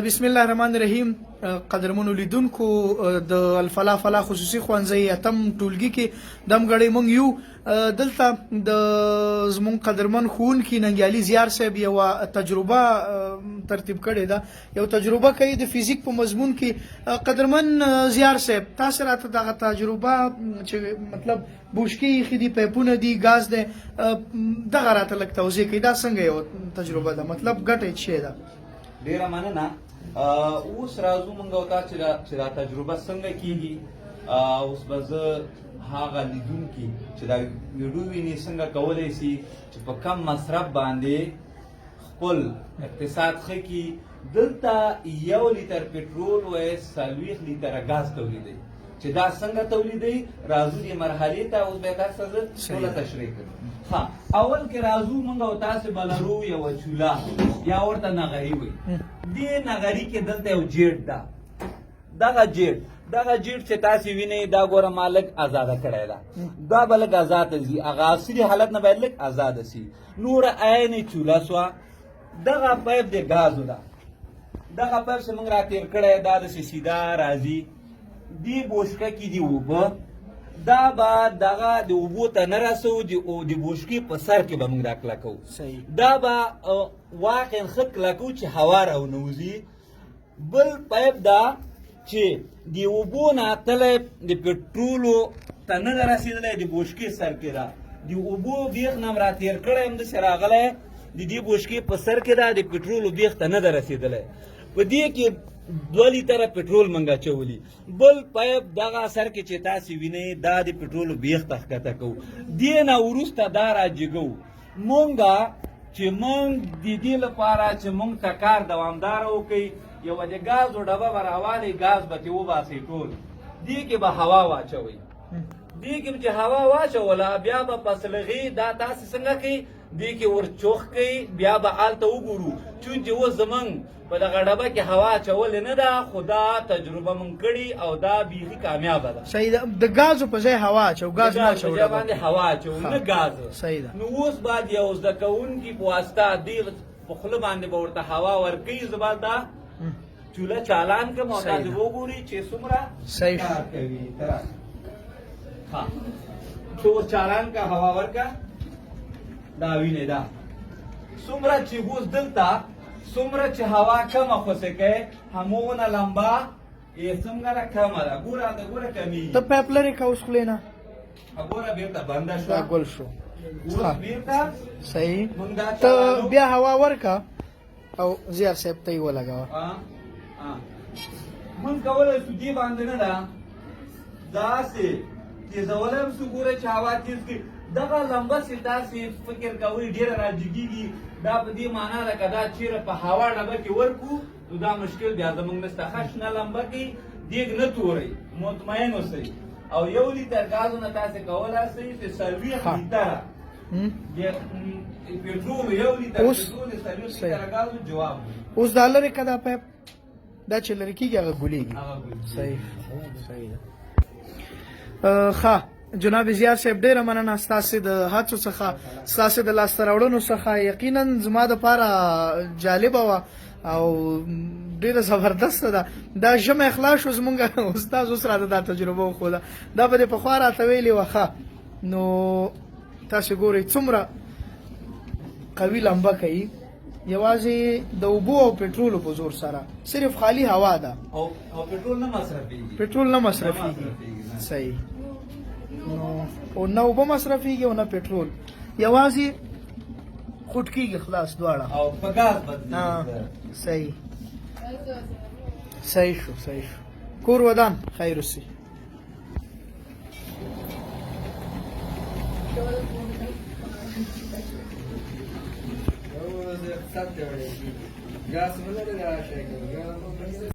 بسم الله الرحمن الرحیم. قدرمنو لیدونکو د الفلا فلا خصوصي ښوونځی اتم ټولګي کې دمګړی مونږ یو دلته د زمون قدرمن ښوونکي ننګیالي زیار صاحب یو تجربه ترتیب کړې ده. یو تجربه کوي د فزیک په مضمون کې. قدرمن زیار صاحب تاسو راته دغه تجربه چې مطلب بوشکی خدي پیپونه دي ګاز ده دغه راته لک توضیح کړئ دا څنګه یو تجربه ده مطلب ګټه څه ده. ډیره مننه. اوس راځو مونږ او تاسو چې دا تجربه څنګه کیږي. اوس به زه هغه لیدونکي چې دا ویډیو ویني څنګه کولی شي چې په کم مصرف باندې خپل اقتصاد ښه کړي. دلته 1 لیتر پټرول وایي 40 لیتره ګاز تولیدوي چې دا څنګه تولیدوي راځو دې مرحلې ته اوس به تاسو ټوله تشریح کړو. ها اول کې راځو مونږ او تاسو بلرو یو چولا یا ورته نغري وي. دې نغري کې دلته یو جیټ ده. دغه جیټ چې تاسو وینئ دا ګوره مالک آزاده کړی ده. دا به لږ آزاده ځي هغه اصلي حالت نه باید لږ آزاده سي. نوره عین چوله سوه. دغه پایپ د ګازو ده. دغه پایپ چې موږ راتېر کړی دا داسې سیده راځي. دې بوشکه کې دي اوبه. دا به دغه د اوبو ته نه رسو د بوشکې په سر کې به موږ دا کلکو. دا به واقعا ښه کلکو چې هوا راونوځي. بل پایپ دا چې د اوبو نه تلی د پټرولو ته نه ده رسېدلی د بوشکې سر کې ده. د اوبو بیخ نه م راتېر کړی یم داسې راغلی د دې بوشکې په سر کې ده د پټرولو بیخ ته نه ده رسېدلی. په دې کې 2 لیتره پټرول موږ اچولي. بل پایپ دغه سر کې چې تاسو وینئ دا د پټرولو بیخ ته ښکته کوو. دې نه وروسته دا راجګو مونږ چې مونږ د دې لپاره چې مونږ ته کار دوامداره وکړئ یوه د ګازو ډبه به راوالئ ګاز به ترې وباسئ ټول. دې کې به هوا واچوئ. دې کې چې هوا واچوله بیا به پسلغي دا تاسو څنګه کوئ دې کې ور چوخ کوئ بیا به هلته وګورو چونکې اوس زمونږ په دغه ډبه کې هوا اچولې نه ده خو دا تجربه مونږ کړي او دا بیخي کامیابه ده. صحیح ده. د ګازو په ځای هوا اچو ګاز نه اچو باندې هوا اچو نه ګاز. صحیح ده. نو اوس باید یو زده کوونکي په واسطه دې په خوله باندې به ورته هوا ورکوي. زه باید دا چوله چالان کړم او تاسو وګورئ چې څومره کار کوي. ها چې اوس چالان کا هوا ورکا دا وینئ دا څومره چې اوس دلته څومره چې هوا کمه خوسې کوي هموغونه لمبه یې څومره کمه ده. ګوره کمیږي. ته پایپ لرې که اوس خولې نه ګوره بېرته بنده شوه ګل شو. اوس بېرته صحیح. مونږ دا ته بیا هوا ورکه او زیار صاحب ته یې ولګوه. مونږ کولی شو دې باندې نه ده داسې تیزولی هم شو ګوره چې هوا تیز کړي. دغه لمبه چې تاسې فکر کوئ ډېره راجګېږي دا په دې معنا ده که دا چېرې په هوا ډبه کې ورکړو نو دا مشکل بیا زموږ نشته. ښه شنه لمبه کې دیګ نه تورئ مطمئن اوسئ. او 1 لیتر ګازو نه تاسې کولی شئ چې 40 لیتره پټرول 1 لیتر پټرول 40 لیتره ګازو جواب دی. اوس دا لرې که دا پایپ دا چې لرې کېږي هغه ګولېږي. صحیح ده. ښه جناب زیار صاحب ډیره مننه ستاسو د هڅو څخه ستاسو د لاسته راوړنو څخه. یقینا زما دپاره جالبه وه او ډیره زبردسته ده. دا ژمی اخلاص شو زمونږ استاد اوس راته دا تجربه وښوده. دا به دې پخوا راته ویلې وه. ښه نو تاسو ګورئ څومره قوي لمبه کوي یوازې د اوبو او پټرولو په زور سره. صرف خالی هوا ده او پټرول نه مصرفېږي. پټرول نه مصرفېږي. صحیح. او نه اوبه مصرفېږي او نه پټرول. یوازې خوټ کېږي خلاص دواړه او په ګاز بدلېږي. صحیح شو. کور ودان خیر اوسي.